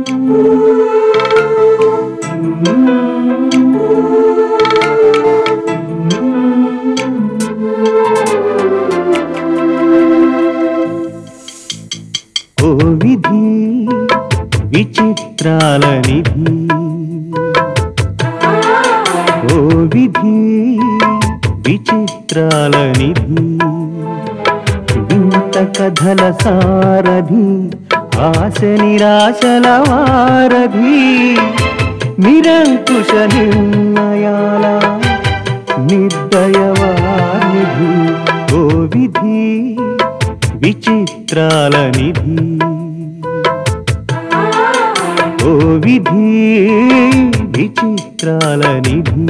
ఓ విధి విచిత్రాల నిధి, ఓ విధి విచిత్రాల నిధి, వింత కథల సారథి, ఆశ నిరాశల వారధి, నిరంకుశ నిర్ణయాల నిర్దయవానిధి, ఓ విధి విచిత్రాల నిధి, ఓ విధి విచిత్రాల నిధి.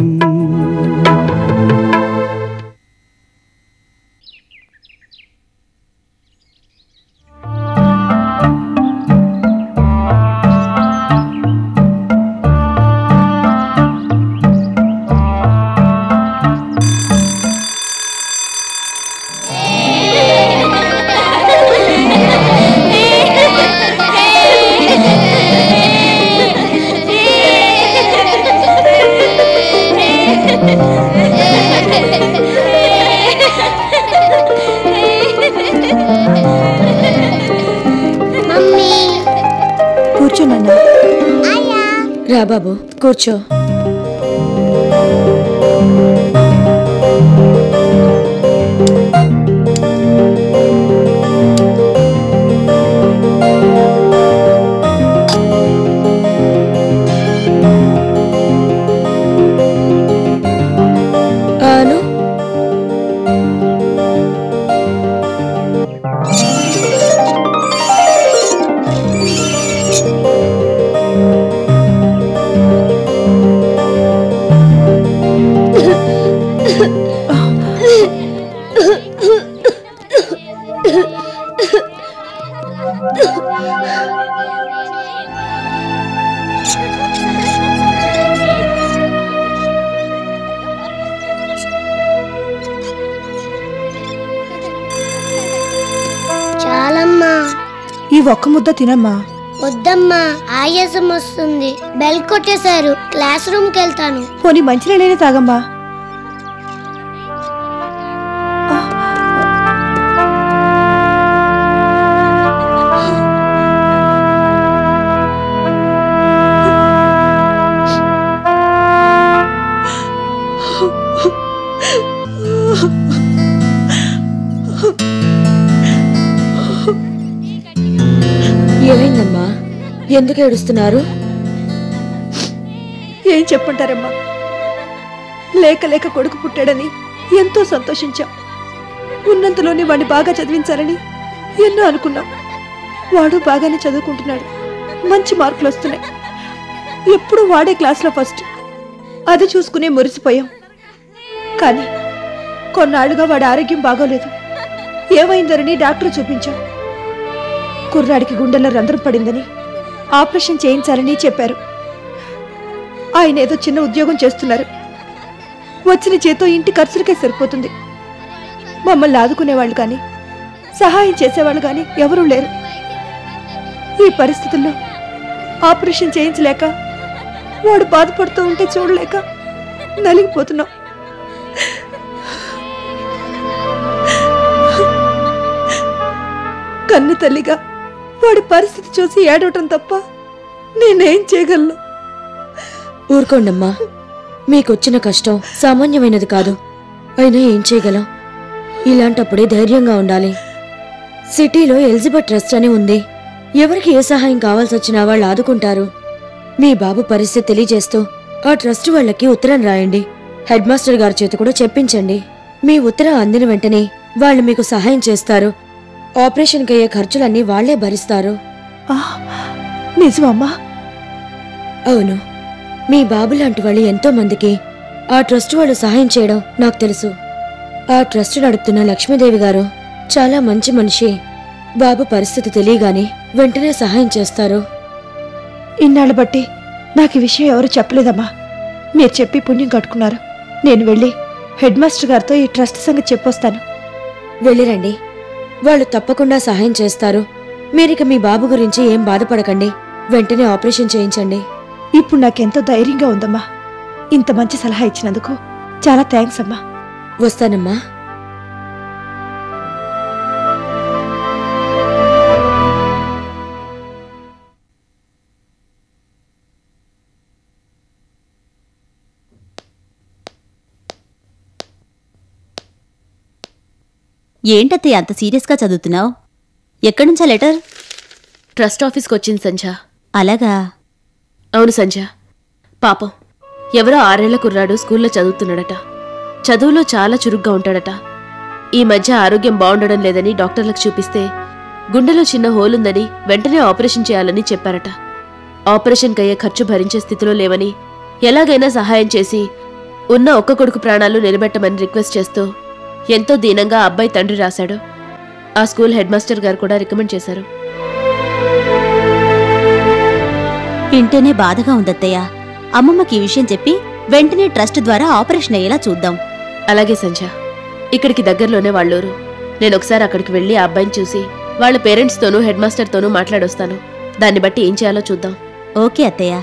రా బాబు కూర్చో. ఆను ఈ ఒక్క ముద్ద తినమ్మా. వద్దమ్మా, ఆయాసం వస్తుంది. బెల్ కొట్టేశారు, క్లాస్ రూమ్ కి వెళ్తాను. పోనీ మంచినీళ్ళైనా తాగమ్మా. ఏమైందమ్మా, ఎందుకు ఏడుస్తున్నారు? ఏం చెప్పంటారమ్మా, లేక లేక కొడుకు పుట్టాడని ఎంతో సంతోషించాం. ఉన్నంతలోనే వాడిని బాగా చదివించాలని ఎన్నో అనుకున్నాం. వాడు బాగానే చదువుకుంటున్నాడు, మంచి మార్కులు వస్తున్నాయి. ఎప్పుడు వాడే క్లాస్లో ఫస్ట్. అది చూసుకునే మురిసిపోయాం. కానీ కొన్నాళ్ళుగా వాడి ఆరోగ్యం బాగోలేదు. ఏమైందరని డాక్టర్ చూపించాం. కుర్రాడికి గుండెల్లో రంధ్రం పడిందని ఆపరేషన్ చేయించాలని చెప్పారు. ఆయన ఏదో చిన్న ఉద్యోగం చేస్తున్నారు. వచ్చిన చేతో ఇంటి ఖర్చులకే సరిపోతుంది. మమ్మల్ని ఆదుకునేవాళ్ళు కానీ సహాయం చేసేవాళ్ళు కానీ ఎవరూ లేరు. ఈ పరిస్థితుల్లో ఆపరేషన్ చేయించలేక వాడు బాధపడుతూ ఉంటే చూడలేక నలిగిపోతున్నాం. కన్ను తల్లిగా వాడి పరిస్థితి చూసి ఏడవటం తప్ప నేనేం చేయగలను? ఊరుకోండమ్మా, మీకొచ్చిన కష్టం సామాన్యమైనది కాదు. అయినా ఏం చేయగలం? ఇలాంటప్పుడే ధైర్యంగా ఉండాలి. సిటీలో ఎలిజబెత్ ట్రస్ట్ అని ఉంది. ఎవరికి ఏ సహాయం కావాల్సి వచ్చినా వాళ్ళు ఆదుకుంటారు. మీ బాబు పరిస్థితి తెలియజేస్తూ ఆ ట్రస్ట్ వాళ్ళకి ఉత్తరం రాయండి. హెడ్ మాస్టర్ గారి చేత కూడా చెప్పించండి. మీ ఉత్తరం అందిన వెంటనే వాళ్ళు మీకు సహాయం చేస్తారు. ఆపరేషన్కి అయ్యే ఖర్చులన్నీ వాళ్లే భరిస్తారు. నిజమమ్మా? అవును. మీ బాబు లాంటి వాళ్ళు ఎంతో మందికి ఆ ట్రస్ట్ వాళ్ళు సహాయం చేయడం నాకు తెలుసు. ఆ ట్రస్ట్ నడుపుతున్న లక్ష్మీదేవి గారు చాలా మంచి మనిషి. బాబు పరిస్థితి తెలియగానే వెంటనే సహాయం చేస్తారు. ఇన్నాళ్ళు బట్టి నాకు ఈ విషయం ఎవరు చెప్పలేదమ్మా. మీరు చెప్పి పుణ్యం కట్టుకున్నారు. నేను వెళ్ళి హెడ్ మాస్టర్ గారితో ఈ ట్రస్ట్ సంగతి చెప్పొస్తాను. వెళ్ళిరండి, వాళ్ళు తప్పకుండా సహాయం చేస్తారు. మీరిక మీ బాబు గురించి ఏం బాధపడకండి. వెంటనే ఆపరేషన్ చేయించండి. ఇప్పుడు నాకెంతో ధైర్యంగా ఉందమ్మా. ఇంత మంచి సలహా ఇచ్చినందుకు చాలా థ్యాంక్స్ అమ్మా. వస్తానమ్మా. ఏంటత్తయ్య అంత సీరియస్గా చదువుతున్నావు? ఎక్కడ్నుంచా లెటర్? ట్రస్ట్ ఆఫీస్కి వచ్చింది సంజ. అలాగా? అవును సంజ. పాపం ఎవరో 6 ఏళ్ల కుర్రాడు స్కూల్లో చదువుతున్నాడట. చదువులో చాలా చురుగ్గా ఉంటాడట. ఈ మధ్య ఆరోగ్యం బాగుండడం లేదని డాక్టర్లకు చూపిస్తే గుండెలో చిన్న హోలుందని వెంటనే ఆపరేషన్ చేయాలని చెప్పారట. ఆపరేషన్కి అయ్యే ఖర్చు భరించే స్థితిలో లేవని ఎలాగైనా సహాయం చేసి ఉన్న ఒక్క కొడుకు ప్రాణాలు నిలబెట్టమని రిక్వెస్ట్ చేస్తూ ఎంతో దీనంగా అబ్బాయి తండ్రి రాశాడు. ఆ స్కూల్ హెడ్ మాస్టర్ గారు కూడా రికమెండ్ చేశారు. వింటేనే బాధగా ఉందత్తయ్య. అమ్మమ్మకి ఈ విషయం చెప్పి వెంటనే ట్రస్ట్ ద్వారా ఆపరేషన్ అయ్యేలా చూద్దాం. అలాగే సంజ. ఇక్కడికి దగ్గరలోనే వాళ్ళూరు. నేనొకసారి అక్కడికి వెళ్ళి ఆ అబ్బాయిని చూసి వాళ్ళ పేరెంట్స్తోనూ హెడ్ మాస్టర్తోనూ మాట్లాడొస్తాను. దాన్ని బట్టి ఏం చేయాలో చూద్దాం. ఓకే అత్తయ్య.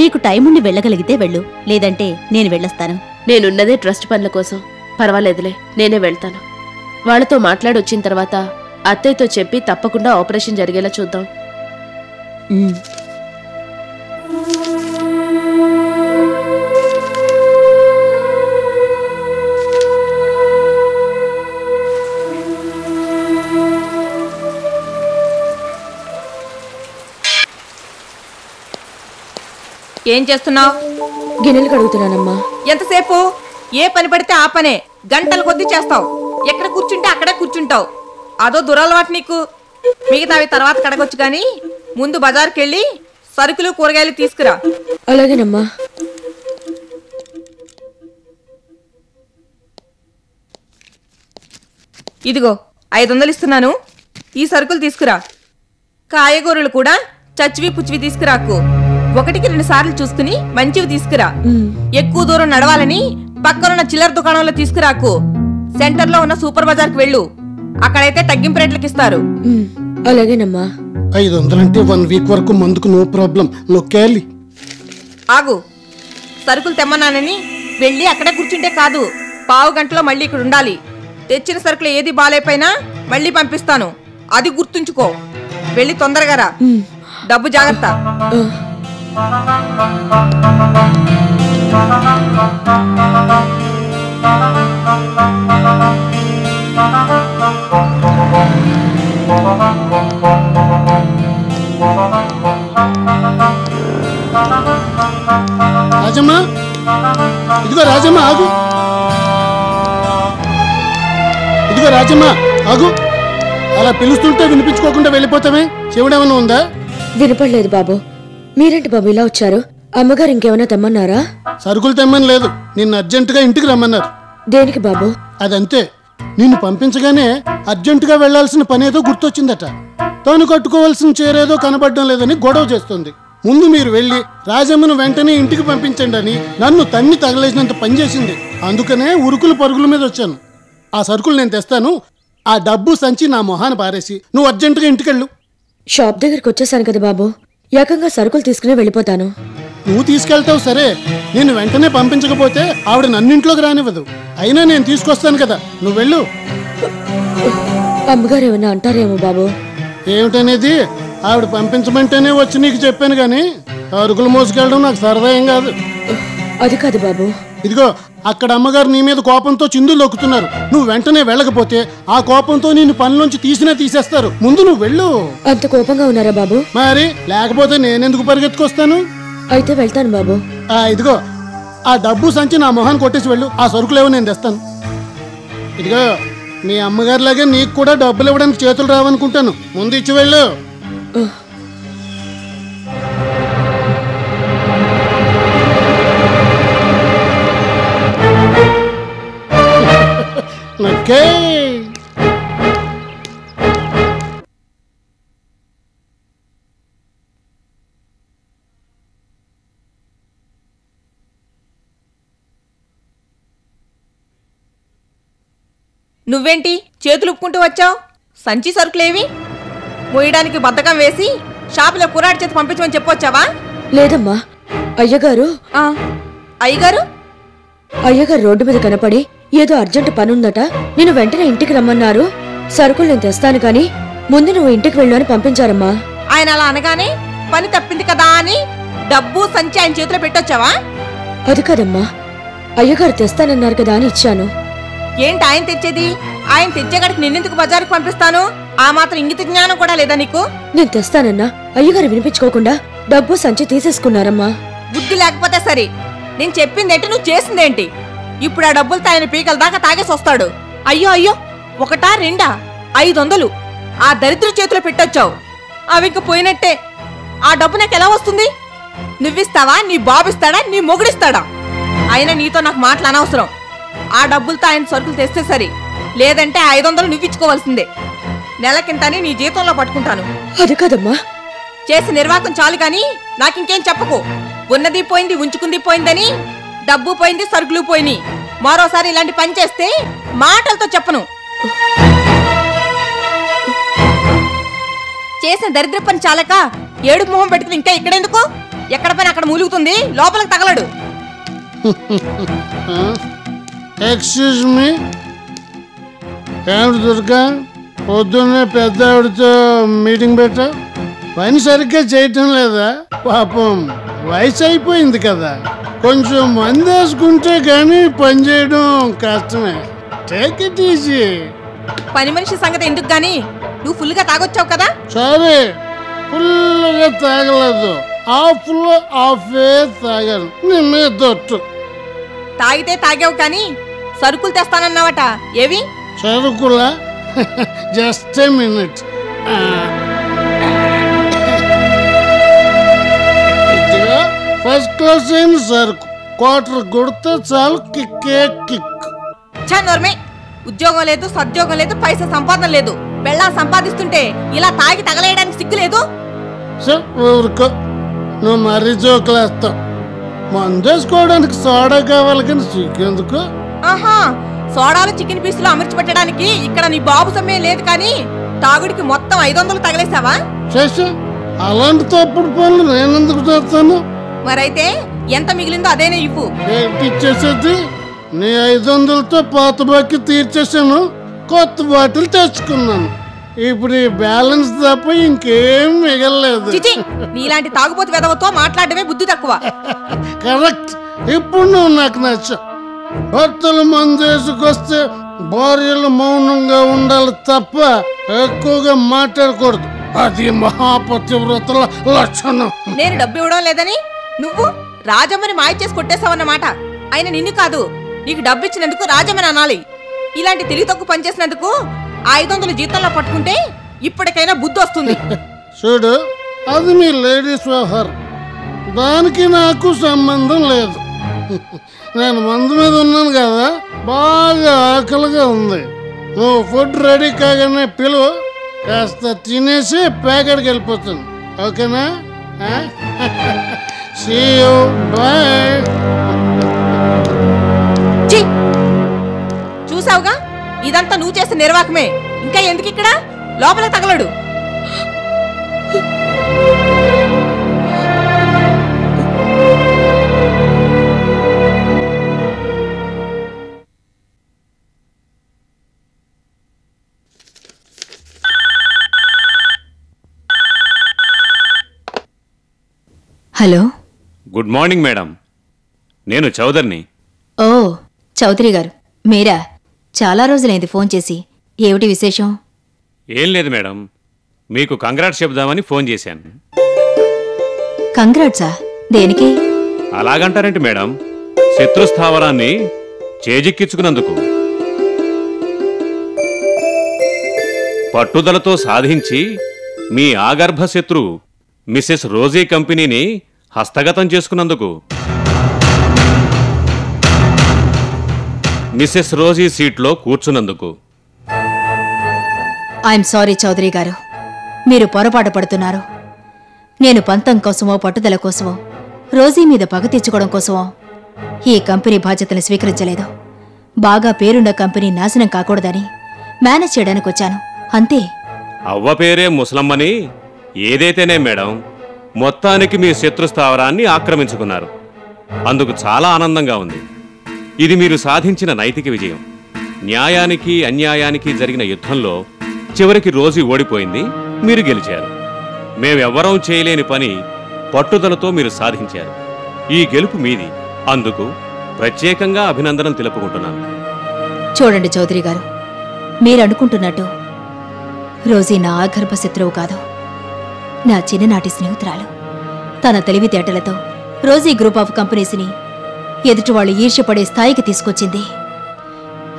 నీకు టైముండి వెళ్ళగలిగితే వెళ్ళు, లేదంటే నేను వెళ్ళొస్తాను. నేనున్నదే ట్రస్ట్ పనుల కోసం. పర్వాలేదులే, నేనే వెళ్తాను. వాళ్లతో మాట్లాడొచ్చిన తర్వాత అత్తయ్యతో చెప్పి తప్పకుండా ఆపరేషన్ జరిగేలా చూద్దాం. ఏం చేస్తున్నావు? గిన్నెలు కడుగుతున్నానమ్మా. ఎంతసేపు? ఏ పని పడితే ఆ పనే గంటల కొద్దీ చేస్తావు. ఎక్కడ కూర్చుంటే అక్కడే కూర్చుంటావు. అదో దురలవాటు నీకు. మిగతావి తర్వాత కడగొచ్చు కానీ ముందు బజార్కి వెళ్ళి సరుకులు కూరగాయలు తీసుకురా. అలాగేనమ్మా. ఇదిగో 500 ఇస్తున్నాను. ఈ సరుకులు తీసుకురా. కాయగూరలు కూడా చచ్చివి పుచ్చివి తీసుకురాకు. 1కి 2 సార్లు చూసుకుని మంచివి తీసుకురా. ఎక్కువ దూరం నడవాలని పక్కనున్న చిల్లర దుకాణంలో తీసుకురాకు. సెంటర్లో ఉన్న సూపర్ బజార్కి వెళ్ళు. అక్కడైతే తగ్గింపు రేట్లకి ఇస్తారు. అలాగేనమ్మా. 500 అంటే 1 వీక్ వరకు మందుకు నో ప్రాబ్లం. నొక్కేయాలి. ఆగు. సరుకులు తెమ్మన్నానని వెళ్ళి అక్కడే కూర్చుంటే కాదు, పావు గంటలో మళ్ళీ ఇక్కడ ఉండాలి. తెచ్చిన సరుకులు ఏది బాలేపోయినా మళ్ళీ పంపిస్తాను. అది గుర్తుంచుకో. వెళ్ళి తొందరగా రా. డబ్బు జాగ్రత్త. రాజమ్మ, ఇదిగో రాజమ్మ ఆగు. ఇదిగో రాజమ్మ ఆగు. అలా పిలుస్తుంటే వినిపించుకోకుండా వెళ్ళిపోతామే. చెవుడేమన్నా ఉందా? వినపడలేదు బాబు. మీరేంటి బాబు ఇలా వచ్చారు? అమ్మగారు ఇంకేమైనా తెమ్మన్నారా? సరుకులు తెమ్మని లేదు, నిన్ను అర్జెంటుగా ఇంటికి రమ్మన్నారు. దేనికి బాబు? అదంతే. నిన్ను పంపించగానే అర్జెంటుగా వెళ్లాల్సిన పనేదో గుర్తొచ్చిందట. తాను కట్టుకోవాల్సిన చీరేదో కనబడడం లేదని గొడవ చేస్తుంది. ముందు మీరు వెళ్ళి రాజమ్మను వెంటనే ఇంటికి పంపించండి అని నన్ను తన్ని తగలేసినంత పనిచేసింది. అందుకనే ఉరుకులు పరుగుల మీద వచ్చాను. ఆ సరుకులు నేను తెస్తాను. ఆ డబ్బు సంచి నా మొహాన పారేసి నువ్వు అర్జెంటుగా ఇంటికెళ్ళు. షాప్ దగ్గరికి వచ్చేసాను కదా బాబు. ఏకంగా సరుకులు తీసుకుని వెళ్ళిపోతాను. నువ్వు తీసుకెళ్తావు సరే, నేను వెంటనే పంపించకపోతే ఆవిడ నన్నింట్లోకి రానివ్వదు. అయినా నేను తీసుకొస్తాను కదా, నువ్వు వెళ్ళు. అమ్మగారు ఏమన్నా అంటారేమో బాబు. ఏమిటనేది? ఆవిడ పంపించమంటేనే వచ్చి నీకు చెప్పాను గాని అరుకులు మోసుకెళ్ళడం నాకు సరదా ఏం కాదు. అది కాదు బాబు. ఇదిగో అక్కడ అమ్మగారు నీ మీద కోపంతో చిందులు దొక్కుతున్నారు. నువ్వు వెంటనే వెళ్ళకపోతే ఆ కోపంతో నిన్ను పనిలోంచి తీసేస్తారు. ముందు నువ్వు వెళ్ళు. అంత కోపంగా ఉన్నారా బాబు? మరి లేకపోతే నేనెందుకు పరిగెత్తుకొస్తాను? అయితే వెళ్తాను బాబు. ఇదిగో ఆ డబ్బు సంచి నా మొహాన్ని కొట్టేసి వెళ్ళు. ఆ సరుకులేవో నేను తెస్తాను. ఇదిగో మీ అమ్మగారిలాగే నీకు కూడా డబ్బులు ఇవ్వడానికి చేతులు రావనుకుంటాను. ముందు ఇచ్చి వెళ్ళు. ఓకే. నువ్వేంటి చేతులు ఉప్పుకుంటూ వచ్చావు? సంచి సరుకులేవి? మోయడానికి బద్ధకం వేసి షాపులో కుర్రాడి చేతి పంపించమని చెప్పొచ్చావా? లేదమ్మా, అయ్యగారు అయ్యగారు అయ్యగారు రోడ్డు మీద కనపడి ఏదో అర్జెంటు పనుందట, నేను వెంటనే ఇంటికి రమ్మన్నారు. సరుకులు నేను తెస్తాను కానీ ముందు నువ్వు ఇంటికి వెళ్ళు అని పంపించారమ్మా. ఆయన అలా అనగానే పని తప్పింది కదా అని డబ్బు సంచి ఆయన చేతిలో పెట్టొచ్చావా? అది కాదమ్మా, అయ్యగారు తెస్తానన్నారు కదా అని ఇచ్చాను. ఏంటి ఆయన తెచ్చేది? ఆయన తెచ్చేగడికి నిన్నెందుకు బజారుకు పంపిస్తాను? ఆ మాత్రం ఇంగిత జ్ఞానం కూడా లేదా నీకు? నేను తెస్తానన్నా అయ్యగారు వినిపించుకోకుండా డబ్బు సంచి తీసేసుకున్నారమ్మా. బుద్ధి లేకపోతే సరే, నేను చెప్పిందేంటి, నువ్వు చేసిందేంటి? ఇప్పుడు ఆ డబ్బులతో ఆయన పీకల దాకా తాగేసి వస్తాడు. అయ్యో అయ్యో, ఒకటా రెండా? 500 ఆ దరిద్ర చేతిలో పెట్టొచ్చావు. అవి ఇంక పోయినట్టే. ఆ డబ్బు నాకు ఎలా వస్తుంది? నువ్విస్తావా, నీ బాబిస్తాడా, నీ మొగుడిస్తాడా? అయినా నీతో నాకు మాటలు అనవసరం. ఆ డబ్బులతో ఆయన సరుకులు తెస్తే సరి, లేదంటే 500 నువ్విచ్చుకోవాల్సిందే. నెలకింతని నీ జీతంలో పట్టుకుంటాను. అది కాదమ్మా, చేసి నిర్వాకం చాలు కానీ నాకింకేం చెప్పకు. ఉన్నది పోయింది, ఉంచుకుంది పోయిందని, డబ్బు పోయింది, సరుకులు పోయినాయి. మరోసారి ఇలాంటి పని చేస్తే మాటలతో చెప్పను. చేసిన దరిద్ర పని చాలక ఏడుపు మొహం పెట్టుకుని ఇంకా ఇక్కడెందుకు? ఎక్కడ పని అక్కడ మూలుగుతుంది, లోపలికి తగలడు. ఎక్స్క్యూజ్ మీ, ఏమిటి దుర్గా, పొద్దున్నే పెద్ద ఆవిడతో మీటింగ్ పెట్టా? పని సరిగ్గా చేయటం లేదా? పాపం వయసు అయిపోయింది కదా, కొంచెం మంది వేసుకుంటే కానీ పని చేయడం కష్టమే. Take it easy. పని మనిషి సంగతి ఎందుకు గాని, నువ్వు ఫుల్గా తాగొచ్చావు కదా? సరే, ఫుల్గా తాగలేదు, హాఫ్లో హాఫే తాగాను. నీ మీద దొట్టు. తాగితే తాగావు కానీ సరుకులు తెస్తానన్నావట, ఏవి? సరుకులా? Just a minute. First class అయిన సరుకు, క్వార్టర్ కొడితే చాలు, కిక్కే కిక్. నోర్మే, ఉద్యోగం లేదు, సద్యోగం లేదు, పైసా సంపాదన లేదు. పెళ్ళా సంపాదిస్తుంటే ఇలా తాగి తగలేయడానికి సిగ్గు లేదు? ఊరుకో, నువ్వు మరీ జోకులేస్తావు. మందేసుకోవడానికి సోడా కావాలి కానీ సిగ్గెందుకు? ఆహా, సోడాలు చికెన్ పీసులు అమర్చి పెట్టడానికి ఇక్కడ నీ బాబు సొమ్మే లేదు కానీ తాగుడికి మొత్తం 500 తగలేసావా? చేసా, అలాంటి తప్పుడు పనులు నేనెందుకు చేస్తాను? మరైతే ఎంత మిగిలిందో అదేనే ఇవ్వు. ఇచ్చేసేది నీ 500తో పాత బాకీ తీర్చేసాను, కొత్త బాటిల్ తెచ్చుకున్నాను. ఇప్పుడు ఈ బ్యాలెన్స్ తప్ప ఇంకేం మిగలలేదు. చిచి, నీలాంటి తాగుబోతు వెదవతో మాట్లాడమే బుద్ధి తక్కువ. కరెక్ట్, ఇప్పుడు నువ్వు నాకు నచ్చావు. భర్తలు మందేసుకొస్తే భార్యలు మౌనంగా ఉండాలి తప్ప ఎక్కువగా మాట్లాడకూడదు. అది మహాపతివ్రతల లక్షణం. నేను డబ్బు ఇవ్వడం లేదని నువ్వు రాజమ్మని మాయ చేసి కొట్టేశావన్నమాట. ఆయన నిన్ను కాదు, నీకు డబ్బు ఇచ్చినందుకు రాజమ్మని అనాలి. ఇలాంటి తెలివి తక్కువ పనిచేసినందుకు 500 జీతంలో పట్టుకుంటే ఇప్పటికైనా బుద్ధి వస్తుంది. చూడు, అది మీ లేడీస్ వ్యవహారం, దానికి నాకు సంబంధం లేదు. నేను మందు మీద ఉన్నాను కదా, బాగా ఆకలిగా ఉంది. నువ్వు ఫుడ్ రెడీ కాగానే పిలువు, కాస్త తినేసి ప్యాకెట్కి వెళ్ళిపోతాను. ఓకేనా? See you, bye. చూసావుగా, ఇదంతా నువ్వు చేసిన నిర్వాకమే. ఇంకా ఎందుకు ఇక్కడ? లోపల తగలడు. హలో, గుడ్ మార్నింగ్ మేడం, నేను చౌదరిని. ఓ చౌదరి గారు, మీరా? చాలా రోజులైంది ఫోన్ చేసి. ఏమిటి విశేషం? ఏం లేదు మేడం, మీకు కంగ్రాట్స్ చెబుదామని ఫోన్ చేశాను. కంగ్రాట్సా? దేనికి? అలాగంటారేంటి మేడం, శత్రుస్థావరాన్ని చేజిక్కించుకున్నందుకు. పట్టుదలతో సాధించి మీ ఆగర్భ శత్రువు మిసెస్ రోజీ కంపెనీని హస్తగతం చేసుకున్నందుకు. మిసెస్ రోజీ సీట్లో కూర్చున్నందుకు. ఐఎమ్ సారీ చౌదరి గారు, మీరు పొరపాటు పడుతున్నారు. నేను పంతం కోసమో పట్టుదల కోసమో రోజీ మీద పగ తీర్చుకోవడం కోసమో ఈ కంపెనీ బాధ్యతలు స్వీకరించలేదు. బాగా పేరున్న కంపెనీ నాశనం కాకూడదని మేనేజ్ చేయడానికి వచ్చాను, అంతే. అవ్వ పేరే ముసలమ్మని ఏదైతేనే మేడం, మొత్తానికి మీ శత్రు స్థావరాన్ని ఆక్రమించుకున్నారు. అందుకు చాలా ఆనందంగా ఉంది. ఇది మీరు సాధించిన నైతిక విజయం. న్యాయానికి అన్యాయానికి జరిగిన యుద్ధంలో చివరికి రోజీ ఓడిపోయింది, మీరు గెలిచారు. మేమెవ్వరం చేయలేని పని పట్టుదలతో మీరు సాధించారు. ఈ గెలుపు మీది. అందుకు ప్రత్యేకంగా అభినందనలు తెలుపుకుంటున్నాను. చూడండి చౌదరి గారు, మీరనుకుంటున్నట్టు రోజీ నా ఆగర్భ శత్రువు కాదు, నా చిన్ననాటి స్నేహితురాలు. తన తెలివితేటలతో రోజీ గ్రూప్ ఆఫ్ కంపెనీస్ని ఎదుటివాళ్ళు ఈర్ష్యపడే స్థాయికి తీసుకొచ్చింది.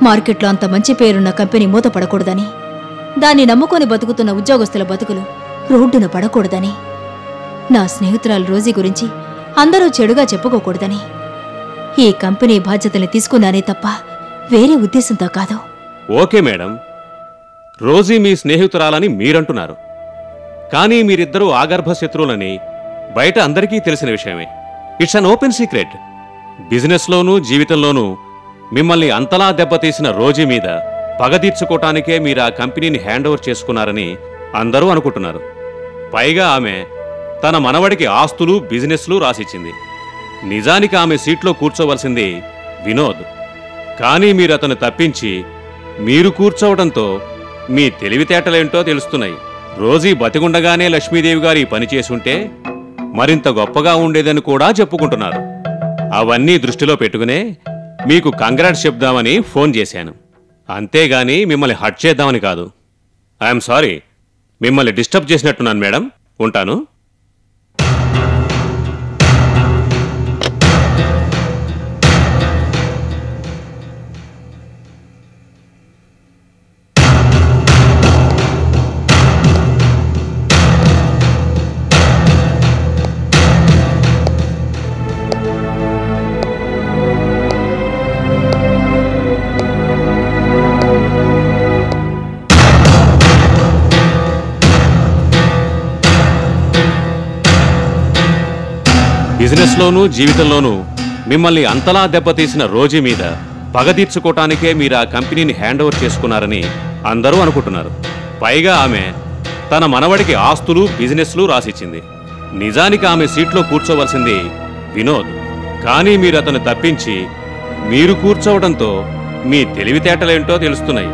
మార్కెట్లో అంత మంచి పేరున్న కంపెనీ మూతపడకూడదని, దాన్ని నమ్ముకొని బతుకుతున్న ఉద్యోగస్తుల బతుకులు రోడ్డున పడకూడదని, నా స్నేహితురాలు రోజీ గురించి అందరూ చెడుగా చెప్పుకోకూడదని ఈ కంపెనీ బాధ్యతల్ని తీసుకున్నానే తప్ప వేరే ఉద్దేశంతో కాదు. ఓకే మేడం, రోజీ మీ స్నేహితురాలని మీరంటున్నారు. కానీ మీరిద్దరూ ఆగర్భ శత్రువులని బయట అందరికీ తెలిసిన విషయమే. It's an open secret. బిజినెస్లోనూ జీవితంలోనూ మిమ్మల్ని అంతలా దెబ్బతీసిన రోజీ మీద పగ తీర్చుకోవటానికే మీరు ఆ కంపెనీని హ్యాండ్ ఓవర్ చేసుకున్నారని అందరూ అనుకుంటున్నారు. పైగా ఆమె తన మనవడికి ఆస్తులు బిజినెస్లు రాసిచ్చింది. నిజానికి ఆమె సీట్లో కూర్చోవలసింది వినోద్. కానీ మీరు అతను తప్పించి మీరు కూర్చోవడంతో మీ తెలివితేటలేంటో తెలుస్తున్నాయి. రోజీ బతికుండగానే లక్ష్మీదేవి గారు ఈ పని చేసుంటే మరింత గొప్పగా ఉండేదని కూడా చెప్పుకుంటున్నారు. అవన్నీ దృష్టిలో పెట్టుకునే మీకు కంగ్రాట్స్ చెప్దామని ఫోన్ చేశాను. అంతేగాని మిమ్మల్ని హర్ట్ చేద్దామని కాదు. ఐఎమ్ సారీ, మిమ్మల్ని డిస్టర్బ్ చేసినట్టున్నాను మేడం. ఉంటాను. బిజినెస్లోనూ జీవితంలోనూ మిమ్మల్ని అంతలా దెబ్బతీసిన రోజీ మీద పగ తీర్చుకోవటానికే మీరు ఆ కంపెనీని హ్యాండ్ ఓవర్ చేసుకున్నారని అందరూ అనుకుంటున్నారు. పైగా ఆమె తన మనవడికి ఆస్తులు బిజినెస్లు రాసిచ్చింది. నిజానికి ఆమె సీట్లో కూర్చోవలసింది వినోద్. కానీ మీరు అతను తప్పించి మీరు కూర్చోవడంతో మీ తెలివితేటలేంటో తెలుస్తున్నాయి.